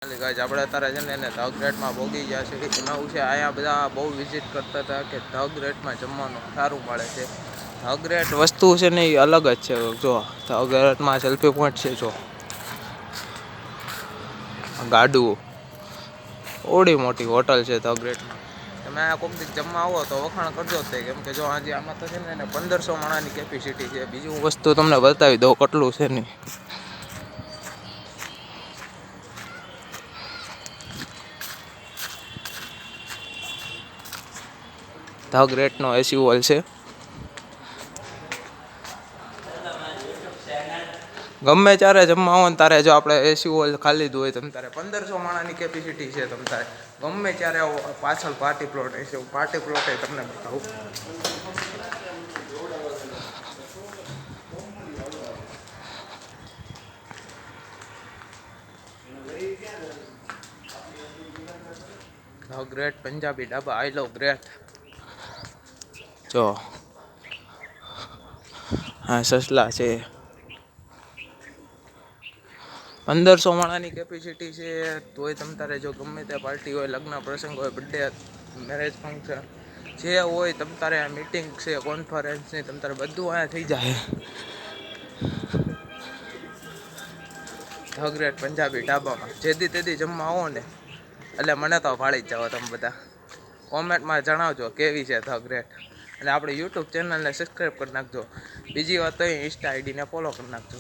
Guys આપણે અત્યારે છે ને એને ધ ગ્રેટમાં ભોગી ગયા છે. નવું છે અહીંયા બધા બહુ વિઝિટ કરતા હતા કે ધ ગ્રેટમાં જમવાનું સારું મળે છે. ધ ગ્રેટ વસ્તુ છે ને એ અલગ જ છે. જો ધ ગ્રેટમાં સેલ્ફી પોઈન્ટ છે. જો ગાડું ઓડી મોટી હોટલ છે ધ ગ્રેટમાં. તમે આ કોઈક દી જમવા આવો તો વખાણ કરજો તે, કેમ કે જો આજે આમાં તો છે ને એને 1500 માણાની કેપેસિટી છે. બીજું વસ્તુ તમને બતાવી દઉં કેટલું છે નહીં. ધ ગ્રેટનો એસી હોલ છે. ગમે ત્યારે જમવા આવો ને તારે જો આપણે એસી હોલ ખાલી જ હોય તમ તારે 1500 માણાની કેપેસિટી છે. તમ તારે ગમે ત્યારે આવો. પાછળ પાર્ટી પ્લોટ છે. પાર્ટી પ્લોટ તમને બતાવું. The great Punjabi dhaba, I love great. જો હા સસલા છે. 1500 માણાની કેપેસિટી છે. તોય તમ તારે જો ગમે તે પાર્ટી હોય, લગ્ન પ્રસંગ હોય, બર્થડે, મેરેજ ફંક્શન જે હોય તમ તારે મીટિંગ છે, કોન્ફરન્સની તમ તારે બધું અહીંયા થઈ જાય. ધ ગ્રેટ પંજાબી ઢાબામાં જેદી તેદી જમવા આવો ને એટલે મને તો ભાળી જ જાઓ. તમે બધા કોમેન્ટમાં જણાવજો કેવી છે ધ ગ્રેટ. અને આપણે યુટ્યુબ ચેનલને સબસ્ક્રાઈબ કરી નાખજો. બીજી વાત તો ઇન્સ્ટા આઈડીને ફોલો કરી નાખજો.